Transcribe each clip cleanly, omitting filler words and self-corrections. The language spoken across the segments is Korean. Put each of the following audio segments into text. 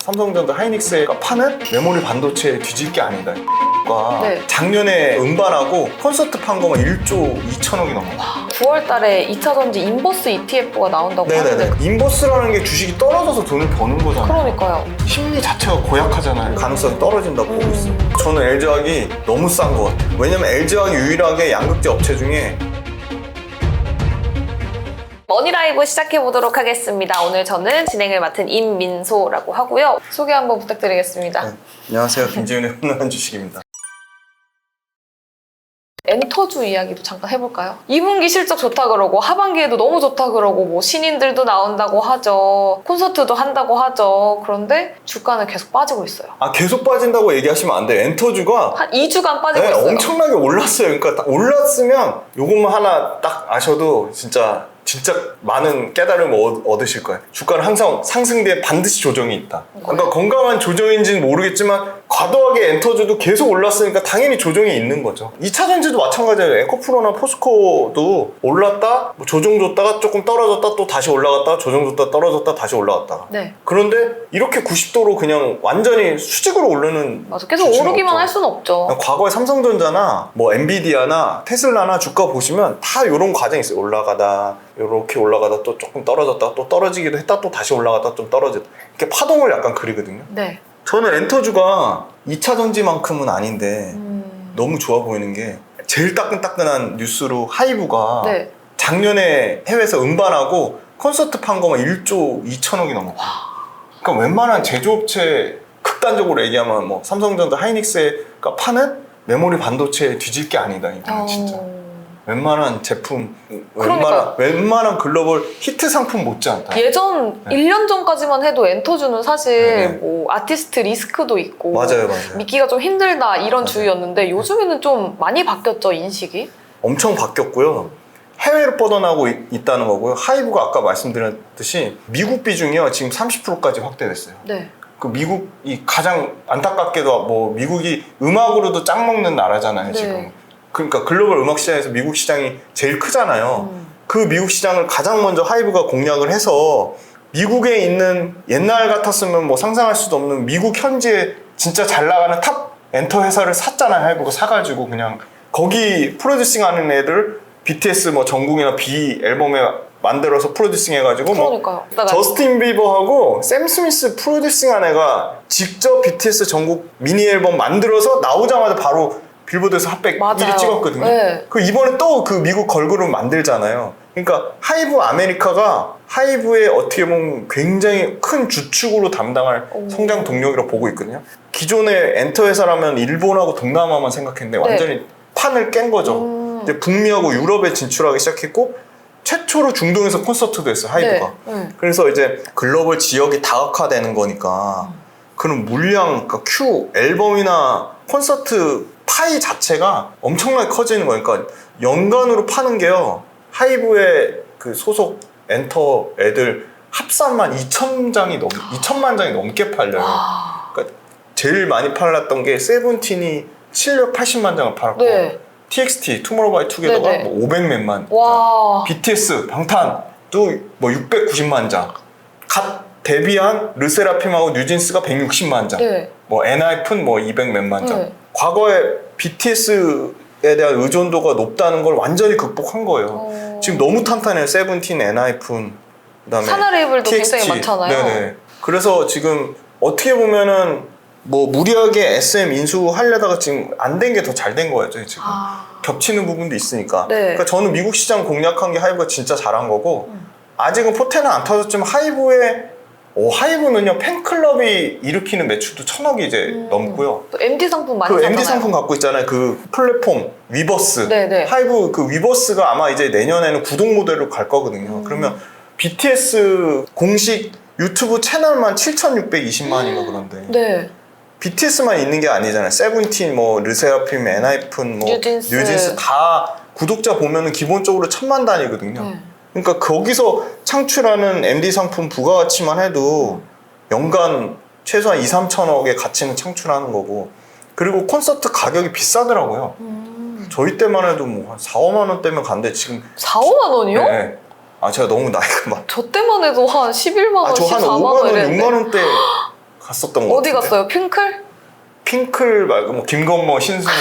삼성전자 하이닉스가 파는 메모리 반도체에 뒤질 게 아니다. 네. 작년에 음반하고 콘서트 판 거만 1조 2천억이 넘어. 9월 달에 2차전지 인버스 ETF가 나온다고 하는데 인버스라는 게 주식이 떨어져서 돈을 버는 거잖아요. 그러니까요. 심리 자체가 고약하잖아요. 가능성이 떨어진다고 보고 있어요. 저는 LG화학이 너무 싼 것 같아요. 왜냐면 LG화학이 유일하게 양극재 업체 중에 머니라이브 시작해보도록 하겠습니다. 오늘 저는 진행을 맡은 임민소라고 하고요. 소개 한번 부탁드리겠습니다. 네. 안녕하세요. 김지훈의 훈훈한 주식입니다. 엔터주 이야기도 잠깐 해볼까요? 2분기 실적 좋다 그러고 하반기에도 너무 좋다 그러고 뭐 신인들도 나온다고 하죠. 콘서트도 한다고 하죠. 그런데 주가는 계속 빠지고 있어요. 계속 빠진다고 얘기하시면 안 돼요. 엔터주가 한 2주간 빠지고 네, 있어요. 엄청나게 올랐어요. 그러니까 올랐으면 요것만 하나 딱 아셔도 진짜 많은 깨달음을 얻으실 거예요. 주가는 항상 상승 뒤에 반드시 조정이 있다. 그러니까 건강한 조정인지는 모르겠지만 과도하게 엔터주도 계속 올랐으니까 당연히 조정이 있는 거죠. 2차전지도 마찬가지예요. 에코프로나 포스코도 올랐다, 조정 줬다가 조금 떨어졌다, 또 다시 올라갔다가 조정 줬다 떨어졌다 다시 올라갔다가. 네. 그런데 이렇게 90도로 그냥 완전히 수직으로 오르는 맞아. 계속 오르기만 할 수는 없죠. 과거에 삼성전자나 뭐 엔비디아나 테슬라나 주가 보시면 다 이런 과정이 있어요. 올라가다 이렇게 올라가다 또 조금 떨어졌다 또 떨어지기도 했다 또 다시 올라갔다 좀 떨어졌다 이렇게 파동을 약간 그리거든요. 네. 저는 엔터주가 2차전지만큼은 아닌데 너무 좋아 보이는 게 제일 따끈따끈한 뉴스로 하이브가 네. 작년에 해외에서 음반하고 콘서트 판 거만 1조 2천억이 넘었고 그러니까 웬만한 제조업체 극단적으로 얘기하면 뭐 삼성전자 하이닉스가 파는 메모리 반도체에 뒤질 게 아니다. 이거는 진짜 웬만한 제품, 웬만한 글로벌 히트 상품 못지않다. 예전 네. 1년 전까지만 해도 엔터주는 사실 네. 뭐 아티스트 리스크도 있고 맞아요. 믿기가 좀 힘들다 이런 맞아요. 주의였는데 요즘에는 좀 많이 바뀌었죠, 인식이? 엄청 바뀌었고요. 해외로 뻗어나고 있다는 거고요. 하이브가 아까 말씀드렸듯이 미국 비중이요 지금 30%까지 확대됐어요. 네. 그 미국이 가장 안타깝게도 뭐 미국이 음악으로도 짱 먹는 나라잖아요. 네. 지금. 그러니까 글로벌 음악 시장에서 미국 시장이 제일 크잖아요. 그 미국 시장을 가장 먼저 하이브가 공략을 해서 미국에 있는 옛날 같았으면 뭐 상상할 수도 없는 미국 현지에 진짜 잘 나가는 탑 엔터 회사를 샀잖아요. 하이브가 사가지고 그냥 거기 프로듀싱 하는 애들 BTS 뭐 정국이나 B 앨범에 만들어서 프로듀싱 해가지고 그러니까요. 뭐 저스틴 비버하고 샘 스미스 프로듀싱한 애가 직접 BTS 전국 미니 앨범 만들어서 나오자마자 바로 빌보드에서 핫백 1위 찍었거든요. 네. 그 이번에 또 그 미국 걸그룹 만들잖아요. 그러니까 하이브 아메리카가 하이브의 어떻게 보면 굉장히 큰 주축으로 담당할 성장 동력이라고 보고 있거든요. 기존의 엔터 회사라면 일본하고 동남아만 생각했는데 완전히 판을 깬 거죠. 이제 북미하고 유럽에 진출하기 시작했고 최초로 중동에서 콘서트도 했어요. 하이브가. 네. 그래서 이제 글로벌 지역이 다각화되는 거니까 그런 물량, 그러니까 큐, 앨범이나 콘서트 파이 자체가 엄청나게 커지는 거예요. 그러니까 연간으로 파는 게요. 하이브의 그 소속 엔터 애들 합산만 2천만 장이 넘게 팔려요. 그러니까 제일 많이 팔렸던 게 세븐틴이 780만 장을 팔았고 네. TXT, 투모로우바이투게더가 네네. 뭐 500몇만 와. BTS, 방탄도 뭐 690만 장 갓 데뷔한 르세라핌하고 뉴진스가 160만 장 네. 뭐 엔하이픈 뭐 200몇만 장 네. 과거에 BTS에 대한 의존도가 높다는 걸 완전히 극복한 거예요. 지금 너무 탄탄해요. 세븐틴, 엔하이픈 그다음에 산하 레이블도 TXT. 굉장히 많잖아요. 네네. 그래서 지금 어떻게 보면은 뭐 무리하게 SM 인수하려다가 지금 안 된 게 더 잘 된 거예요. 지금 겹치는 부분도 있으니까. 네. 그러니까 저는 미국 시장 공략한 게 하이브가 진짜 잘한 거고 아직은 포텐은 안 터졌지만 하이브는요 팬클럽이 일으키는 매출도 1,000억이 이제 넘고요. 또 MD 상품 많이 그 사잖아요. MD 상품 갖고 있잖아요. 그 플랫폼 위버스. 네네. 하이브 그 위버스가 아마 이제 내년에는 구독 모델로 갈 거거든요. 그러면 BTS 공식 유튜브 채널만 7,620만인가 그런데. 네. BTS만 있는 게 아니잖아요. 세븐틴, 뭐 르세라핌, 엔하이픈, 뭐 뉴진스 다 구독자 보면은 기본적으로 1,000만 단위거든요. 그러니까 거기서 창출하는 MD 상품 부가가치만 해도 연간 최소한 2, 3천억의 가치는 창출하는 거고 그리고 콘서트 가격이 비싸더라고요. 저희 때만 해도 뭐 한 4, 5만 원대면 간데 지금 4, 5만 원이요? 네. 제가 너무 나이가 많. 저 때만 해도 한 11만 원, 저 한 14만 5만 원 원, 이랬는데. 6만 원대 갔었던 거 어디 같은데. 갔어요? 핑클? 핑클 말고 뭐 김건모, 신승훈.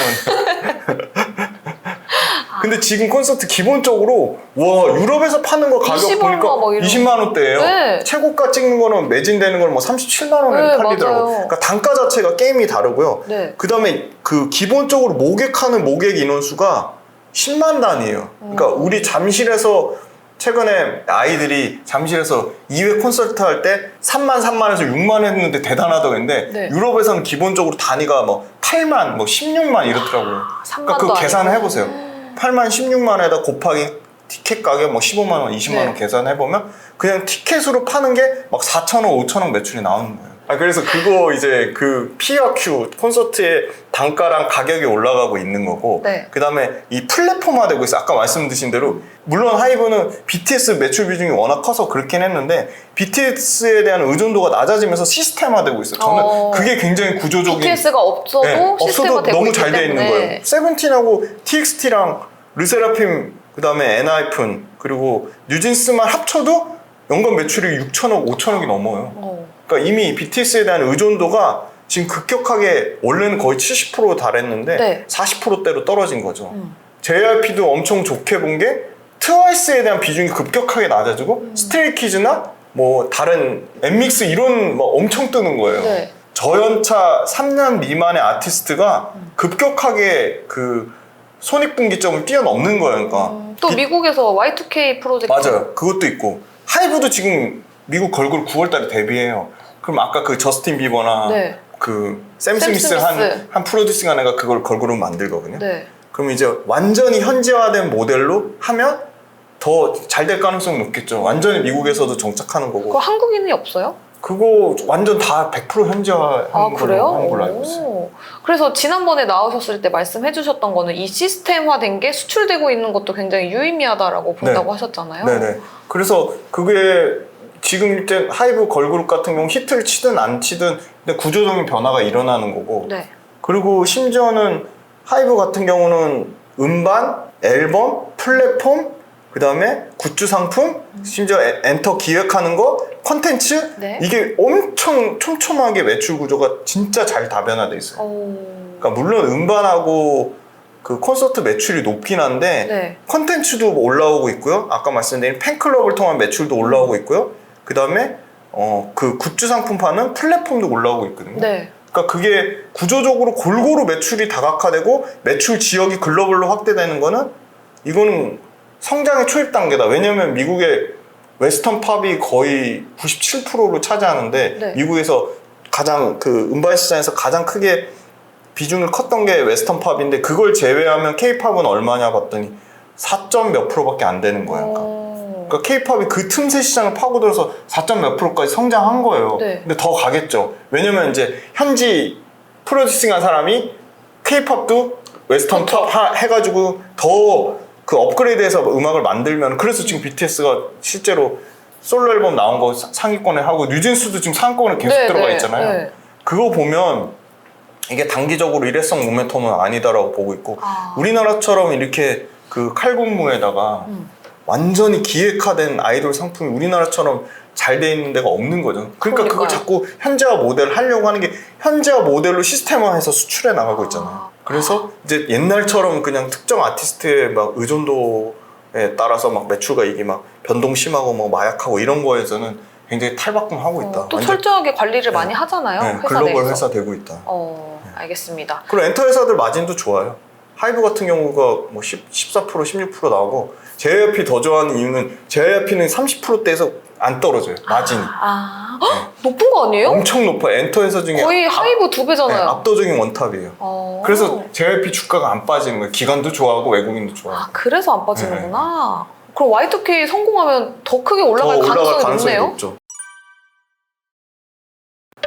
근데 지금 콘서트 기본적으로 와 유럽에서 파는 거 가격 20 보니까 얼마 뭐 이런 20만 원대예요. 네. 최고가 찍는 거는 매진되는 건 뭐 37만 원에 네, 팔리더라고요. 맞아요. 그러니까 단가 자체가 게임이 다르고요. 네. 그다음에 그 기본적으로 모객하는 모객 인원수가 10만 단위예요. 그러니까 우리 잠실에서 최근에 아이들이 잠실에서 2회 콘서트 할 때 3만에서 6만 했는데 대단하다고 했는데 네. 유럽에서는 기본적으로 단위가 뭐 8만, 뭐 16만 이렇더라고요. 3만도 그러니까 그거 계산을 아니고. 해보세요. 8만 16만에다 곱하기 티켓 가격 뭐 15만 원, 20만 원 네. 계산해보면 그냥 티켓으로 파는 게 막 4천원, 5천원 매출이 나오는 거예요. 그래서 그거 이제 그 P와 Q 콘서트의 단가랑 가격이 올라가고 있는 거고 네. 그 다음에 이 플랫폼화되고 있어요. 아까 말씀드린 대로 물론 하이브는 BTS 매출 비중이 워낙 커서 그렇긴 했는데 BTS에 대한 의존도가 낮아지면서 시스템화되고 있어요. 저는 그게 굉장히 구조적인 BTS가 없어도 네, 시스템화 없어도 되고 너무 있기 잘 돼 있는 때문에. 거예요. 세븐틴하고 TXT랑 르세라핌 그다음에 엔하이픈 그리고 뉴진스만 합쳐도 연간 매출이 6천억, 5천억이 넘어요. 그러니까 이미 BTS에 대한 의존도가 지금 급격하게 원래는 거의 70% 달했는데 네. 40%대로 떨어진 거죠. JYP도 엄청 좋게 본 게 트와이스에 대한 비중이 급격하게 낮아지고 스트레이키즈나 뭐 다른 엠믹스 이런 뭐 엄청 뜨는 거예요. 네. 저연차 3년 미만의 아티스트가 급격하게 그 손익분기점을 뛰어넘는 거예요. 그러니까 또 미국에서 Y2K 프로젝트. 맞아요. 그것도 있고 하이브도 지금 미국 걸그룹 9월 달에 데뷔해요. 그럼 아까 그 저스틴 비버나 네. 그 샘 샘 스미스 스미스. 한 프로듀싱한 애가 그걸 걸그룹 만들거든요. 네. 그럼 이제 완전히 현지화된 모델로 하면 더 잘 될 가능성이 높겠죠. 완전히 미국에서도 정착하는 거고. 그거 한국인이 없어요? 그거 완전 다 100% 현지화하는 아, 그래요? 하는 걸로 알고 있어요. 오. 그래서 지난번에 나오셨을 때 말씀해 주셨던 거는 이 시스템화된 게 수출되고 있는 것도 굉장히 유의미하다라고 본다고 네. 하셨잖아요. 네네. 그래서 그게 지금 이제 하이브 걸그룹 같은 경우 히트를 치든 안 치든 근데 구조적인 변화가 일어나는 거고 네. 그리고 심지어는 하이브 같은 경우는 음반, 앨범, 플랫폼 그 다음에 굿즈 상품 심지어 엔터 기획하는 거 콘텐츠 네. 이게 엄청 촘촘하게 매출 구조가 진짜 잘 다변화돼 있어요. 그러니까 물론 음반하고 그 콘서트 매출이 높긴 한데 네. 콘텐츠도 올라오고 있고요. 아까 말씀드린 팬클럽을 통한 매출도 올라오고 있고요. 그 다음에 그 굿즈 상품판은 플랫폼도 올라오고 있거든요. 네. 그러니까 그게 구조적으로 골고루 매출이 다각화되고 매출 지역이 글로벌로 확대되는 거는 이거는 성장의 초입 단계다. 왜냐면 미국의 웨스턴 팝이 거의 97%를 차지하는데 네. 미국에서 가장 그 음반 시장에서 가장 크게 비중을 컸던 게 웨스턴 팝인데 그걸 제외하면 K-팝은 얼마냐 봤더니 4점 몇 프로밖에 안 되는 거예요. 그러니까 K-팝이 그 틈새 시장을 파고들어서 4점 몇 프로까지 성장한 거예요. 네. 근데 더 가겠죠. 왜냐면 이제 현지 프로듀싱한 사람이 K-팝도 웨스턴 팝 해가지고 더 그 업그레이드해서 음악을 만들면 그래서 지금 BTS가 실제로 솔로 앨범 나온 거 상위권에 하고 뉴진스도 지금 상위권에 계속 네, 들어가 네, 있잖아요. 네. 그거 보면 이게 단기적으로 일회성 모멘텀은 아니다라고 보고 있고 우리나라처럼 이렇게 그 칼군무에다가 완전히 기획화된 아이돌 상품이 우리나라처럼 잘 돼 있는 데가 없는 거죠. 그러니까 그걸 자꾸 현지화 모델 하려고 하는 게 현지화 모델로 시스템화해서 수출해 나가고 있잖아요. 그래서 이제 옛날처럼 그냥 특정 아티스트의 막 의존도에 따라서 막 매출가익이 막 변동 심하고 뭐 마약하고 이런 거에서는 굉장히 탈바꿈하고 있다. 또 완전- 철저하게 관리를 많이 하잖아요. 네, 회사 글로벌 내에서. 회사 되고 있다. 알겠습니다. 그리고 엔터 회사들 마진도 좋아요. 하이브 같은 경우가 뭐 14%, 16% 나오고 JYP 더 좋아하는 이유는 JYP는 30%대에서 안 떨어져요. 마진이. 헉, 높은 거 아니에요? 엄청 높아요. 엔터 회사 중에 거의 하이브 2배잖아요. 네, 압도적인 원탑이에요. 그래서 JYP 주가가 안 빠지는 거예요. 기관도 좋아하고 외국인도 좋아하고. 그래서 안 빠지는구나. 그럼 Y2K 성공하면 더 크게 올라갈 가능성이 높네요. 높죠.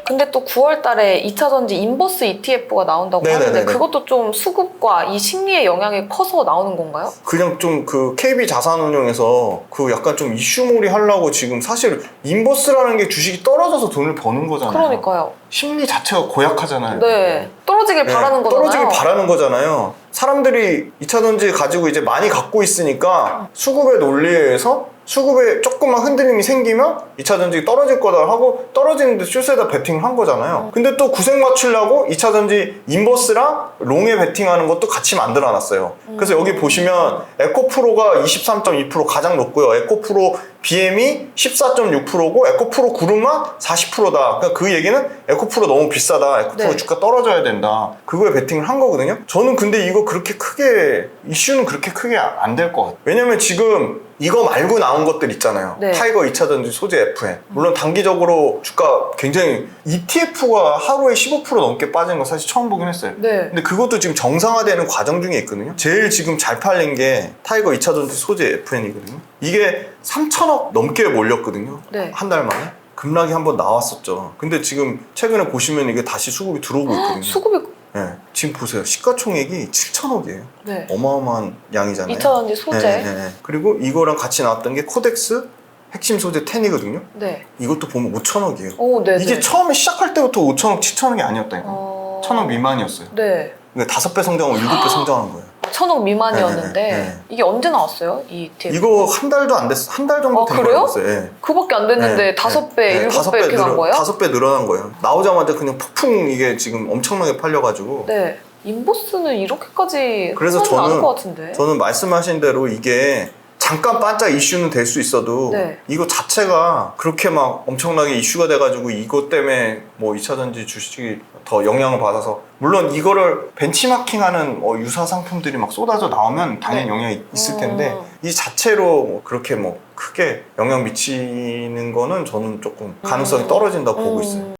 근데 또 9월 달에 2차 전지 인버스 ETF가 나온다고 네네네네. 하는데 그것도 좀 수급과 이 심리의 영향이 커서 나오는 건가요? 그냥 좀 그 KB 자산운용에서 그 약간 좀 이슈몰이 하려고 지금 사실 인버스라는 게 주식이 떨어져서 돈을 버는 거잖아요. 그러니까요. 심리 자체가 고약하잖아요. 네. 떨어지길 네, 바라는 거잖아요. 떨어지길 바라는 거잖아요. 사람들이 2차 전지 가지고 이제 많이 갖고 있으니까 수급의 논리에 의해서 수급에 조금만 흔들림이 생기면 2차 전지 떨어질 거다 하고 떨어지는데 숏에다 베팅을 한 거잖아요. 근데 또 구색 맞추려고 2차 전지 인버스랑 롱에 베팅하는 것도 같이 만들어 놨어요. 그래서 여기 보시면 에코프로가 23.2% 가장 높고요. 에코프로 BM이 14.6%고 에코프로 구름만 40%다. 그러니까 그 얘기는 에코프로 너무 비싸다. 에코프로 네. 주가 떨어져야 된다. 그거에 베팅을 한 거거든요. 저는 근데 이거 그렇게 크게 이슈는 그렇게 크게 안 될 것 같아요. 왜냐면 지금 이거 말고 나온 것들 있잖아요. 네. 타이거 2차전지 소재 FN. 물론 단기적으로 주가 굉장히 ETF가 하루에 15% 넘게 빠진 거 사실 처음 보긴 했어요. 네. 근데 그것도 지금 정상화되는 과정 중에 있거든요. 제일 지금 잘 팔린 게 타이거 2차전지 소재 FN이거든요. 이게 3천억 넘게 몰렸거든요. 네. 한 달 만에. 급락이 한번 나왔었죠. 근데 지금 최근에 보시면 이게 다시 수급이 들어오고 있거든요. 수급이 네. 지금 보세요. 시가총액이 7천억이에요. 네. 어마어마한 양이잖아요. 2차전지 소재. 네, 네, 네. 그리고 이거랑 같이 나왔던 게 코덱스 핵심 소재 10이거든요. 네. 이것도 보면 5천억이에요. 오, 네. 이게 네. 처음에 시작할 때부터 5천억, 7천억이 아니었다니까. 어... 1천억 미만이었어요. 네. 그러니까 5배 성장하고 7배 성장한 거예요. 1,000억 미만이었는데 네, 네, 네. 이게 언제 나왔어요? 이 ETF? 이거 한 달도 안 됐어. 한 달 정도 아, 된 그래요? 거였어요. 네. 그밖에 안 됐는데 5배, 7배 이렇게 간 거예요? 5배 늘어난 거예요. 나오자마자 그냥 폭풍 이게 지금 엄청나게 팔려가지고. 네. 인보스는 이렇게까지 그래서 하지 않을 저는, 것 같은데. 저는 말씀하신 대로 이게 잠깐 반짝 이슈는 될 수 있어도 네. 이거 자체가 그렇게 막 엄청나게 이슈가 돼가지고 이것 때문에 뭐 2차전지 주식이 더 영향을 받아서 물론 이거를 벤치마킹하는 유사 상품들이 막 쏟아져 나오면 당연히 네. 영향이 있을 텐데 이 자체로 뭐 그렇게 뭐 크게 영향 미치는 거는 저는 조금 가능성이 떨어진다고 보고 있어요.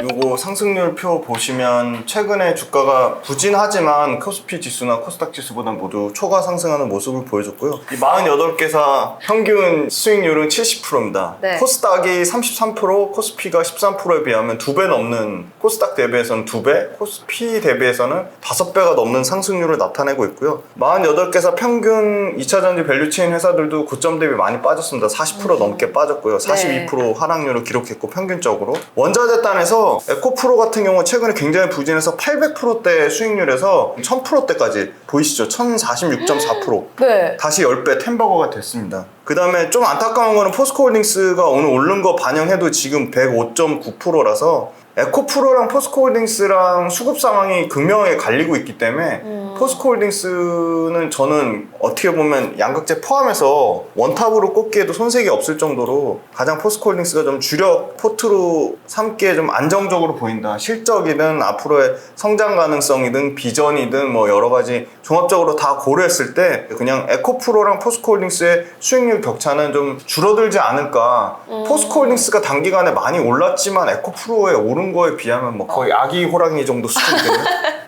요거 상승률 표 보시면 최근에 주가가 부진하지만 코스피 지수나 코스닥 지수보다 모두 초과 상승하는 모습을 보여줬고요. 이 48개사 평균 수익률은 70%입니다. 네. 코스닥이 33%, 코스피가 13%에 비하면 2배 넘는 코스닥 대비해서는 2배, 코스피 대비해서는 5배가 넘는 상승률을 나타내고 있고요. 48개사 평균 2차전지 밸류체인 회사들도 고점 대비 많이 빠졌습니다. 40% 넘게 빠졌고요. 42% 하락률을 기록했고 평균적으로. 원자재 단에서 에코프로 같은 경우 최근에 굉장히 부진해서 800%대 수익률에서 1000%대까지 보이시죠? 1046.4%. 네. 다시 10배 템버거가 됐습니다. 그 다음에 좀 안타까운 거는 포스코홀딩스가 오늘 오른 거 반영해도 지금 105.9%라서 에코프로랑 포스코홀딩스랑 수급 상황이 극명하게 갈리고 있기 때문에 포스코홀딩스는 저는 어떻게 보면 양극재 포함해서 원탑으로 꼽기에도 손색이 없을 정도로 가장 포스코홀딩스가 좀 주력 포트로 삼기에 좀 안정적으로 보인다. 실적이든 앞으로의 성장 가능성이든 비전이든 뭐 여러 가지 종합적으로 다 고려했을 때 그냥 에코프로랑 포스코홀딩스의 수익률 격차는 좀 줄어들지 않을까. 포스코홀딩스가 단기간에 많이 올랐지만 에코프로에 오른 거에 비하면 뭐 거의 아기 호랑이 정도 수준이거든요.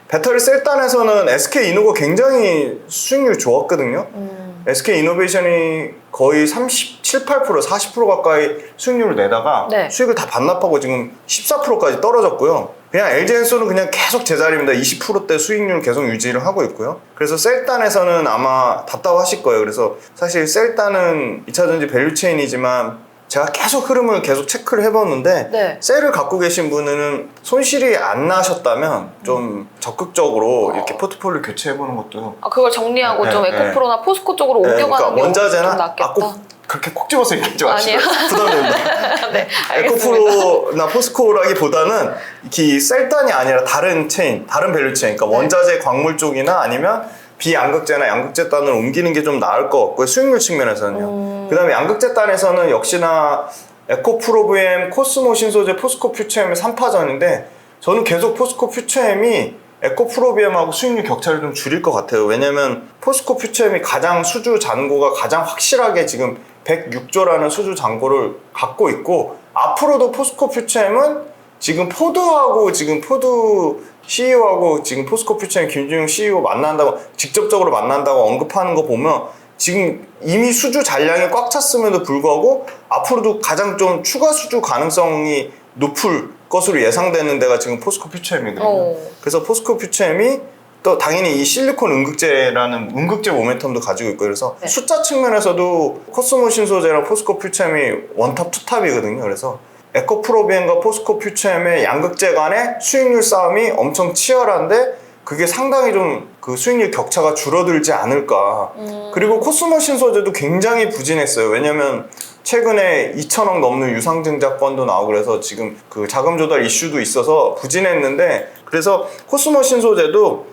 배터리 셀단에서는 SK이노가 굉장히 수익률 좋았거든요. SK이노베이션이 거의 37, 8%, 40% 가까이 수익률을 내다가 네. 수익을 다 반납하고 지금 14%까지 떨어졌고요. 그냥 LG엔솔은 그냥 계속 제자리입니다. 20%대 수익률 계속 유지를 하고 있고요. 그래서 셀단에서는 아마 답답하실 거예요. 그래서 사실 셀단은 2차전지 밸류체인이지만 제가 계속 흐름을 계속 체크를 해봤는데 네. 셀을 갖고 계신 분은 손실이 안 나셨다면 좀 적극적으로 이렇게 포트폴리오 교체해보는 것도 아, 그걸 정리하고 네, 좀 네. 에코프로나 포스코 쪽으로 옮겨가는 그러니까 게 원자재나 좀 낫겠다. 그렇게 콕 집어서 얘기하지 마시고 아니요. 부담됩니다. 네, 알겠습니다. 에코프로나 포스코라기보다는 이 셀단이 아니라 다른 체인, 다른 밸류 체인, 그러니까 원자재 광물 쪽이나 아니면 비양극재나 양극재 단을 옮기는 게 좀 나을 것 같고요. 수익률 측면에서는요. 그 다음에 양극재 단에서는 역시나 에코프로 VM, 코스모 신소재, 포스코 퓨처엠의 3파전인데 저는 계속 포스코 퓨처엠이 에코프로 BM하고 수익률 격차를 좀 줄일 것 같아요. 왜냐면 포스코 퓨처엠이 가장 수주 잔고가 가장 확실하게 지금 106조라는 수주 잔고를 갖고 있고 앞으로도 포스코 퓨처엠은 지금 포드하고 지금 포드 CEO하고 지금 포스코 퓨처엠 김준용 CEO 만난다고 직접적으로 만난다고 언급하는 거 보면 지금 이미 수주 잔량이 꽉 찼음에도 불구하고 앞으로도 가장 좀 추가 수주 가능성이 높을 것으로 예상되는 데가 지금 포스코 퓨처엠이거든요. 그래서 포스코 퓨처엠이 또 당연히 이 실리콘 응급제라는 응급제 모멘텀도 가지고 있고 그래서 네. 숫자 측면에서도 코스모 신소재랑 포스코 퓨처엠이 원탑 투탑이거든요. 그래서 에코프로 비엠과 포스코 퓨처엠의 양극재 간의 수익률 싸움이 엄청 치열한데 그게 상당히 좀 그 수익률 격차가 줄어들지 않을까. 그리고 코스모 신소재도 굉장히 부진했어요. 왜냐면 최근에 2천억 넘는 유상증자 펀드 나오고 그래서 지금 그 자금 조달 이슈도 있어서 부진했는데, 그래서 코스모 신소재도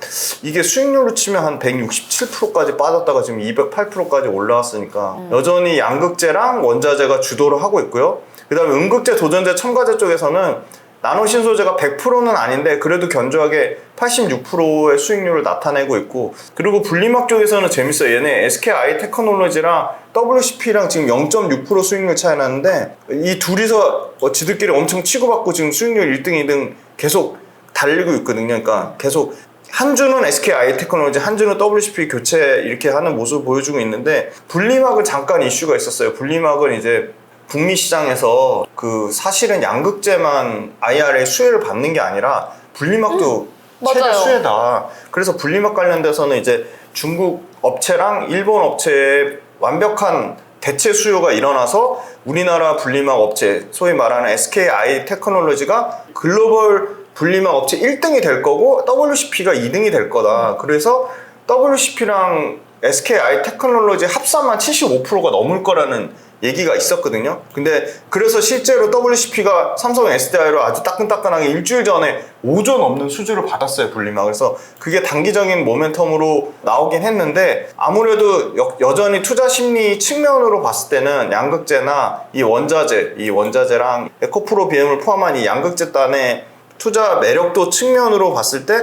이게 수익률로 치면 한 167%까지 빠졌다가 지금 208%까지 올라왔으니까 여전히 양극재랑 원자재가 주도를 하고 있고요. 그 다음에 음극재, 도전재, 첨가재 쪽에서는 나노 신소재가 100%는 아닌데 그래도 견조하게 86%의 수익률을 나타내고 있고, 그리고 분리막 쪽에서는 재밌어요. 얘네 SKI 테크놀로지랑 WCP랑 지금 0.6% 수익률 차이 나는데 이 둘이서 지들끼리 엄청 치고받고 지금 수익률 1등, 2등 계속 달리고 있거든요. 그러니까 계속 한 주는 SKI 테크놀로지, 한 주는 WCP 교체 이렇게 하는 모습을 보여주고 있는데, 분리막은 잠깐 이슈가 있었어요. 분리막은 이제 북미 시장에서 그 사실은 양극재만 IRA 수혜를 받는 게 아니라 분리막도 최대 맞아요. 수혜다. 그래서 분리막 관련돼서는 이제 중국 업체랑 일본 업체의 완벽한 대체 수요가 일어나서 우리나라 분리막 업체, 소위 말하는 SKI 테크놀로지가 글로벌 분리막 업체 1등이 될 거고 WCP가 2등이 될 거다. 그래서 WCP랑 SKI 테크놀로지 합산만 75%가 넘을 거라는 얘기가 있었거든요. 근데 그래서 실제로 WCP가 삼성 SDI로 아주 따끈따끈하게 일주일 전에 5조 넘는 수주를 받았어요, 분리막. 그래서 그게 단기적인 모멘텀으로 나오긴 했는데, 아무래도 여전히 투자 심리 측면으로 봤을 때는 양극재나 이 원자재랑 에코프로 BM을 포함한 이 양극재단의 투자 매력도 측면으로 봤을 때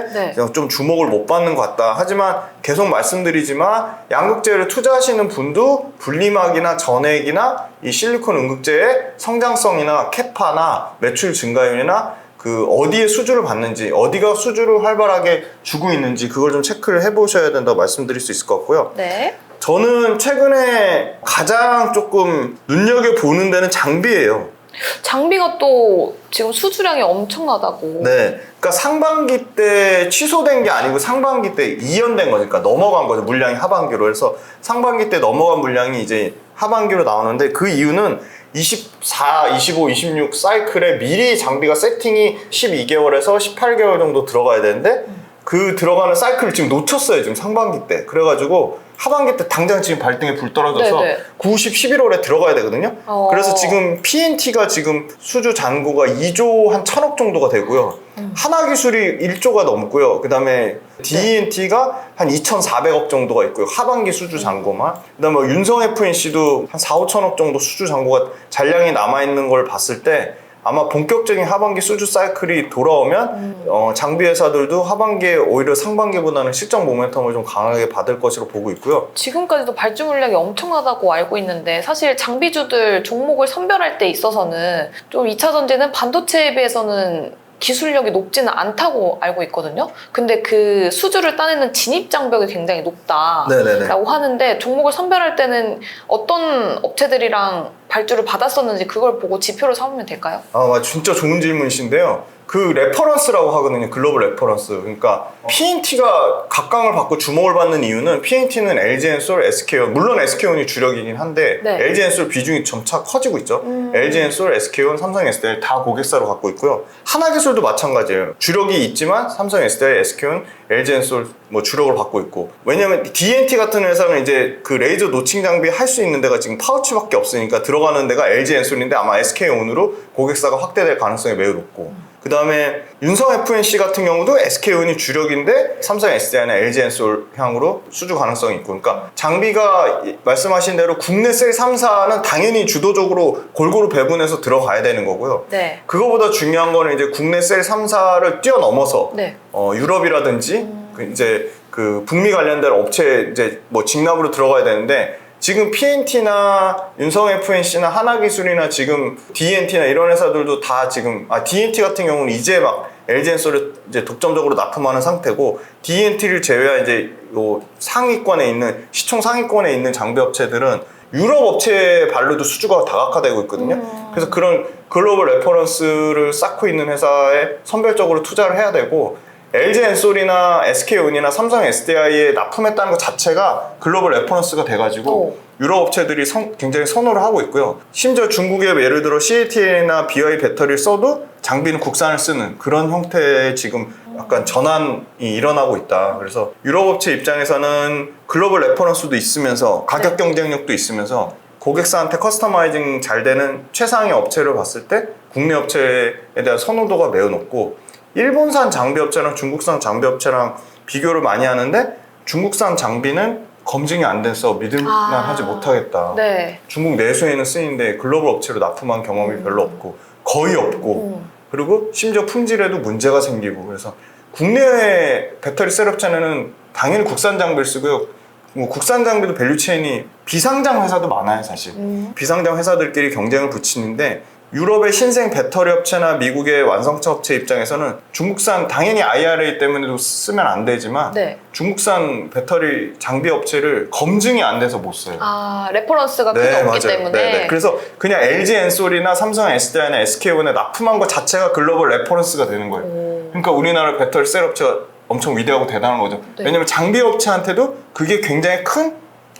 좀 주목을 못 받는 것 같다. 하지만 계속 말씀드리지만 양극재를 투자하시는 분도 분리막이나 전액이나 이 실리콘 음극재의 성장성이나 캐파나 매출 증가율이나 그 어디에 수주를 받는지, 어디가 수주를 활발하게 주고 있는지 그걸 좀 체크를 해보셔야 된다고 말씀드릴 수 있을 것 같고요. 네. 저는 최근에 가장 조금 눈여겨보는 데는 장비예요. 장비가 또 지금 수주량이 엄청나다고. 네. 그러니까 상반기 때 취소된 게 아니고 상반기 때 이연된 거니까 넘어간 거죠. 물량이 하반기로. 그래서 상반기 때 넘어간 물량이 이제 하반기로 나오는데, 그 이유는 24, 25, 26 사이클에 미리 장비가 세팅이 12개월에서 18개월 정도 들어가야 되는데 그 들어가는 사이클을 지금 놓쳤어요. 지금 상반기 때. 그래가지고 하반기 때 당장 지금 발등에 불 떨어져서 네네. 9, 10, 11월에 들어가야 되거든요. 그래서 지금 PNT가 지금 수주 잔고가 2조 한 1000억 정도가 되고요. 하나기술이 1조가 넘고요. 그 다음에 DENT가 한 2,400억 정도가 있고요. 하반기 수주 잔고만. 그 다음에 윤성 FNC도 한 4, 5천억 정도 수주 잔고가 잔량이 남아있는 걸 봤을 때 아마 본격적인 하반기 수주 사이클이 돌아오면 장비 회사들도 하반기에 오히려 상반기보다는 실적 모멘텀을 좀 강하게 받을 것으로 보고 있고요. 지금까지도 발주 물량이 엄청나다고 알고 있는데, 사실 장비주들 종목을 선별할 때 있어서는 좀 2차 전지는 반도체에 비해서는 기술력이 높지는 않다고 알고 있거든요. 근데 그 수주를 따내는 진입 장벽이 굉장히 높다라고 하는데, 종목을 선별할 때는 어떤 업체들이랑 발주를 받았었는지 그걸 보고 지표를 삼으면 될까요? 아, 진짜 좋은 질문이신데요. 그 레퍼런스라고 하거든요. 글로벌 레퍼런스. 그러니까 PNT가 각광을 받고 주목을 받는 이유는, PNT는 LG엔솔, SK온, 물론 SK온이 주력이긴 한데 LG엔솔 비중이 점차 커지고 있죠. LG엔솔, SK온, 삼성 SDI 다 고객사로 갖고 있고요. 하나기술도 마찬가지예요. 주력이 있지만 삼성 SDI, SK온, LG엔솔 뭐 주력을 받고 있고, 왜냐면 DNT 같은 회사는 이제 그 레이저 노칭 장비 할 수 있는 데가 지금 파우치밖에 없으니까 들어가는 데가 LG엔솔인데 아마 SK온으로 고객사가 확대될 가능성이 매우 높고, 그 다음에 윤성 FNC 같은 경우도 SK온이 주력인데 삼성 SDI나 LG엔솔 향으로 수주 가능성이 있고, 그러니까 장비가 말씀하신 대로 국내 셀 3사는 당연히 주도적으로 골고루 배분해서 들어가야 되는 거고요. 네. 그거보다 중요한 거는 이제 국내 셀 3사를 뛰어넘어서 네. 유럽이라든지 이제 그 북미 관련된 업체 이제 뭐 직납으로 들어가야 되는데, 지금 PNT나 윤성 FNC나 하나기술이나 지금 DNT나 이런 회사들도 다 지금 DNT 같은 경우는 이제 막 LG엔솔을 이제 독점적으로 납품하는 상태고, DNT를 제외한 이제 요 상위권에 있는 시총 상위권에 있는 장비 업체들은 유럽 업체 발로도 수주가 다각화되고 있거든요. 그래서 그런 글로벌 레퍼런스를 쌓고 있는 회사에 선별적으로 투자를 해야 되고, LG엔솔이나 SK온이나 삼성 SDI에 납품했다는 것 자체가 글로벌 레퍼런스가 돼가지고 유럽 업체들이 굉장히 선호를 하고 있고요. 심지어 중국의 예를 들어 CATL이나 BY 배터리를 써도 장비는 국산을 쓰는 그런 형태의 지금 약간 전환이 일어나고 있다. 그래서 유럽 업체 입장에서는 글로벌 레퍼런스도 있으면서 가격 경쟁력도 있으면서 고객사한테 커스터마이징 잘 되는 최상의 업체를 봤을 때 국내 업체에 대한 선호도가 매우 높고, 일본산 장비 업체랑 중국산 장비 업체랑 비교를 많이 하는데 중국산 장비는 검증이 안 돼서 믿을만하지 못하겠다. 네. 중국 내수에는 쓰이는데 글로벌 업체로 납품한 경험이 별로 없고 거의 없고, 그리고 심지어 품질에도 문제가 생기고, 그래서 국내 배터리 셋업체는 당연히 국산 장비를 쓰고요. 뭐 국산 장비도 밸류체인이 비상장 회사도 많아요, 사실. 비상장 회사들끼리 경쟁을 붙이는데, 유럽의 신생 배터리 업체나 미국의 완성차 업체 입장에서는 중국산, 당연히 IRA 때문에도 쓰면 안 되지만 네. 중국산 배터리 장비 업체를 검증이 안 돼서 못 써요. 아, 레퍼런스가 크게 없기 때문에. 네. 그래서 그냥 LG 엔솔이나 삼성 SDI나 SK온에 납품한 것 자체가 글로벌 레퍼런스가 되는 거예요. 그러니까 우리나라 배터리 셀 업체가 엄청 위대하고 대단한 거죠. 네. 왜냐면 장비 업체한테도 그게 굉장히 큰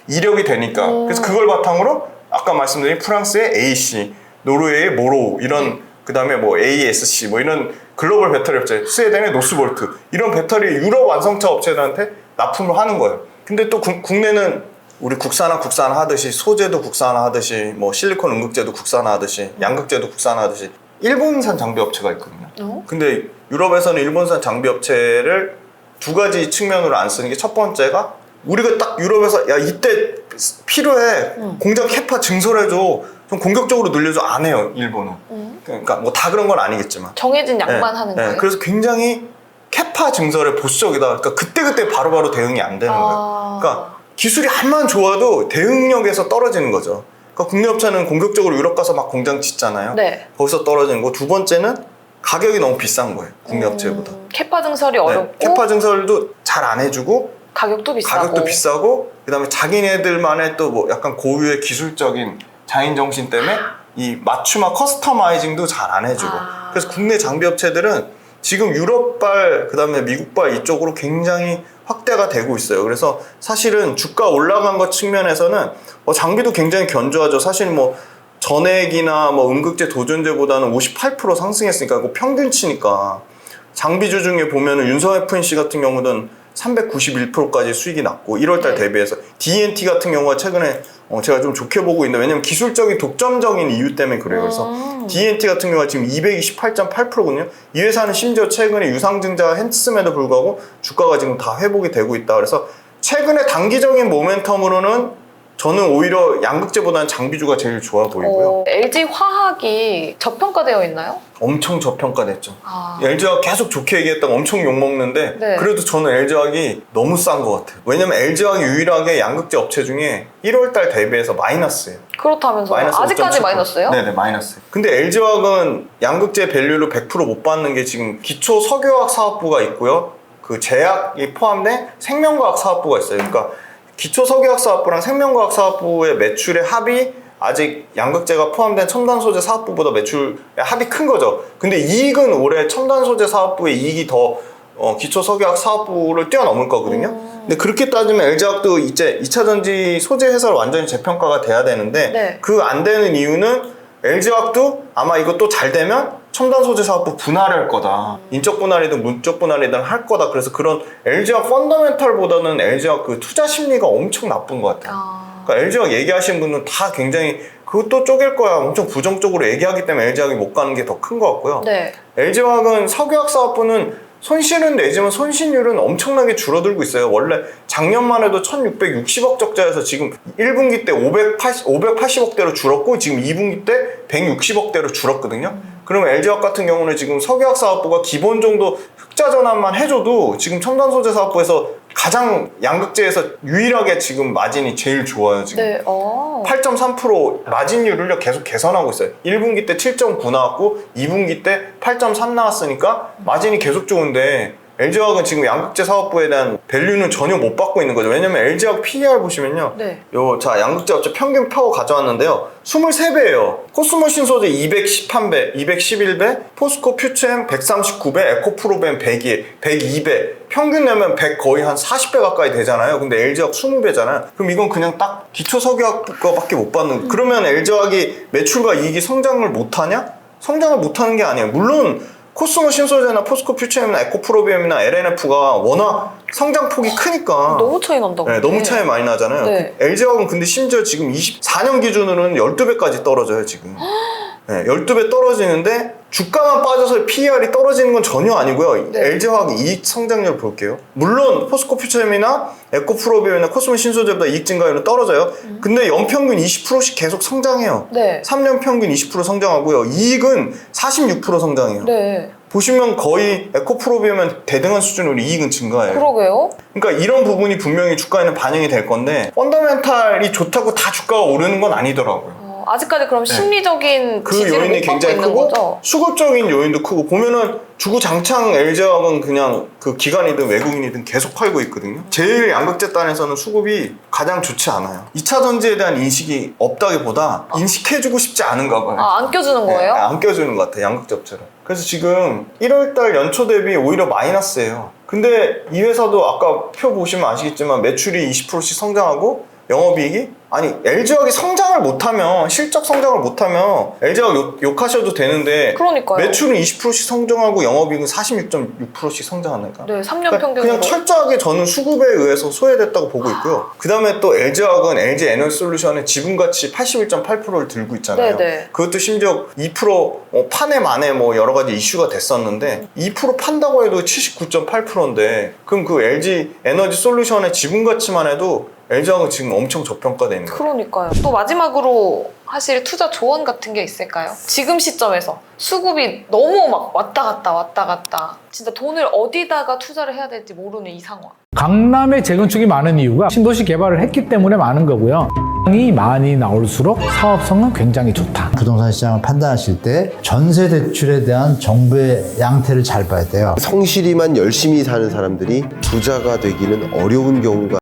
이력이 되니까. 그래서 그걸 바탕으로 아까 말씀드린 프랑스의 AC, 노르웨이의 모로우, 이런 그 다음에 뭐 ASC 뭐 이런 글로벌 배터리 업체, 스웨덴의 노스볼트, 이런 배터리 유럽 완성차 업체들한테 납품을 하는 거예요. 근데 또 국내는 우리 국산화하듯이 소재도 국산화하듯이 뭐 실리콘 음극재도 국산화하듯이 양극재도 국산화하듯이 일본산 장비 업체가 있거든요. 근데 유럽에서는 일본산 장비 업체를 두 가지 측면으로 안 쓰는 게, 첫 번째가 우리가 딱 유럽에서 야 이때 필요해, 공장 캐파 증설해줘, 좀 공격적으로 늘려줘, 안 해요 일본은. 그러니까 뭐 다 그런 건 아니겠지만 정해진 양만 하는 거예요? 그래서 굉장히 캐파 증설에 보수적이다. 그러니까 그때그때 바로바로 대응이 안 되는 거예요. 그러니까 기술이 한만 좋아도 대응력에서 떨어지는 거죠. 그러니까 국내 업체는 공격적으로 유럽 가서 막 공장 짓잖아요. 네. 거기서 떨어지는 거. 두 번째는 가격이 너무 비싼 거예요, 국내 업체보다. 캐파 증설이 어렵고, 캐파 증설도 잘 안 해주고, 가격도 비싸고, 그다음에 자기네들만의 또 뭐 약간 고유의 기술적인 자인 정신 때문에 이 맞춤화 커스터마이징도 잘 안 해주고. 그래서 국내 장비 업체들은 지금 유럽발, 그다음에 미국발 이쪽으로 굉장히 확대가 되고 있어요. 그래서 사실은 주가 올라간 것 측면에서는 장비도 굉장히 견조하죠. 사실 뭐 전액이나 뭐 음극재, 도전재보다는 58% 상승했으니까 그거 평균치니까. 장비주 중에 보면은 윤성 FNC 같은 경우는 391%까지 수익이 났고, 1월달 대비해서. D&T 같은 경우가 최근에 제가 좀 좋게 보고 있는데, 왜냐면 기술적인 독점적인 이유 때문에 그래요. 그래서 D&T 같은 경우가 지금 228.8%거든요. 이 회사는 심지어 최근에 유상증자가 했음에도 불구하고 주가가 지금 다 회복이 되고 있다. 그래서 최근에 단기적인 모멘텀으로는 저는 오히려 양극재보다는 장비주가 제일 좋아 보이고요. LG 화학이 저평가되어 있나요? 엄청 저평가됐죠. LG화학 계속 좋게 얘기했다가 엄청 욕먹는데, 네. 그래도 저는 LG화학이 너무 싼 것 같아요. 왜냐면 LG화학이 유일하게 양극재 업체 중에 1월달 대비해서 마이너스예요. 그렇다면서요? 아직까지 5.7%. 마이너스예요? 네네, 마이너스. 근데 LG화학은 양극재 밸류를 100% 못 받는 게, 지금 기초 석유화학 사업부가 있고요, 그 제약이 포함된 생명과학 사업부가 있어요. 그러니까 기초 석유화학 사업부랑 생명과학 사업부의 매출의 합이 아직 양극재가 포함된 첨단 소재 사업부보다 매출의 합이 큰 거죠. 근데 이익은 올해 첨단 소재 사업부의 이익이 더 기초 석유화학 사업부를 뛰어넘을 거거든요. 근데 그렇게 따지면 LG화학도 이제 2차 전지 소재 회사로 완전히 재평가가 돼야 되는데, 네. 그 안 되는 이유는 LG화학도 아마 이것도 잘 되면 첨단 소재 사업부 분할할 거다. 인적 분할이든 문적 분할이든 할 거다. 그래서 그런 LG화학 펀더멘털보다는 LG화학 그 투자 심리가 엄청 나쁜 것 같아요. 그러니까 LG화학 얘기하시는 분은 다 굉장히 그것도 쪼갤 거야, 엄청 부정적으로 얘기하기 때문에 LG화학이 못 가는 게 더 큰 것 같고요. 네. LG화학은 석유화학 사업부는 손실은 내지만 손실률은 엄청나게 줄어들고 있어요. 원래 작년만 해도 1660억 적자에서 지금 1분기 때 580억대로 줄었고, 지금 2분기 때 160억대로 줄었거든요. 그러면 LG화학 같은 경우는 지금 석유화학 사업부가 기본 정도 흑자 전환만 해줘도 지금 첨단 소재 사업부에서 가장 양극재에서 유일하게 지금 마진이 제일 좋아요. 지금 네. 8.3% 마진율을 계속 개선하고 있어요. 1분기 때 7.9 나왔고 2분기 때 8.3 나왔으니까 마진이 계속 좋은데, LG화학은 지금 양극재 사업부에 대한 밸류는 전혀 못 받고 있는 거죠. 왜냐면 LG화학 PER 보시면요, 네. 자 양극재 업체 평균 표 가져왔는데요, 23배예요. 코스모신 소재 211배, 211배, 포스코 퓨처엠 139배, 에코프로벤 102배, 평균 내면 100 거의 한 40배 가까이 되잖아요. 근데 LG화학 20배잖아요. 그럼 이건 그냥 딱 기초 석유화학 거밖에 못 받는. 그러면 LG화학이 매출과 이익이 성장을 못하냐? 성장을 못하는 게 아니에요. 물론 코스모 신소재나 포스코 퓨처엠이나 에코프로비움이나 LNF가 워낙 성장폭이 크니까 너무 차이 난다고. 네, 너무 차이 많이 나잖아요. 네. LG화학은 근데 심지어 지금 24년 기준으로는 12배까지 떨어져요, 지금. 네, 12배 떨어지는데 주가만 빠져서 PER이 떨어지는 건 전혀 아니고요. 네. LG화학 이익 성장률 볼게요. 물론 포스코 퓨처엠이나 에코프로비움이나 코스모 신소재보다 이익 증가율은 떨어져요. 근데 연평균 20%씩 계속 성장해요. 네. 3년 평균 20% 성장하고요. 이익은 46% 성장해요. 네. 보시면 거의 에코프로비움은 대등한 수준으로 이익은 증가해요. 그러게요. 그러니까 이런 부분이 분명히 주가에는 반영이 될 건데 펀더멘탈이 좋다고 다 주가가 오르는 건 아니더라고요. 아직까지 그럼 심리적인 그 지지를 요인이 못 받고 굉장히 있는 크고 거죠? 수급적인 요인도 크고 보면은 주구장창 LG화학은 그냥 그 기관이든 외국인이든 계속 팔고 있거든요. 제일 양극재단에서는 수급이 가장 좋지 않아요. 2차 전지에 대한 인식이 없다기보다 인식해주고 싶지 않은가 봐요. 안 껴주는 거예요? 네, 안 껴주는 것 같아요. 양극재업체를. 그래서 지금 1월달 연초 대비 오히려 마이너스예요. 근데 이 회사도 아까 표 보시면 아시겠지만 매출이 20%씩 성장하고 영업이익이 아니 LG화학이 성장을 못하면 실적 성장을 못하면 LG화학 욕하셔도 되는데 그러니까요. 매출은 20%씩 성장하고 영업이익은 46.6%씩 성장하니까 네, 3년 그러니까 평균으로. 그냥 철저하게 저는 수급에 의해서 소외됐다고 보고 있고요. 그 다음에 또 LG화학은 LG 에너지솔루션의 지분가치 81.8%를 들고 있잖아요. 네네. 그것도 심지어 2% 판에 만에 뭐 여러 가지 이슈가 됐었는데 2% 판다고 해도 79.8%인데 그럼 그 LG 에너지솔루션의 지분가치만 해도 LG화학은 지금 엄청 저평가되어 있는 거예요. 그러니까요. 또 마지막으로 하실 투자 조언 같은 게 있을까요? 지금 시점에서 수급이 너무 막 왔다 갔다 진짜 돈을 어디다가 투자를 해야 될지 모르는 이 상황. 강남에 재건축이 많은 이유가 신도시 개발을 했기 때문에 많은 거고요. 이 많이 나올수록 사업성은 굉장히 좋다. 부동산 시장을 판단하실 때 전세 대출에 대한 정부의 양태를 잘 봐야 돼요. 성실히만 열심히 사는 사람들이 부자가 되기는 어려운 경우가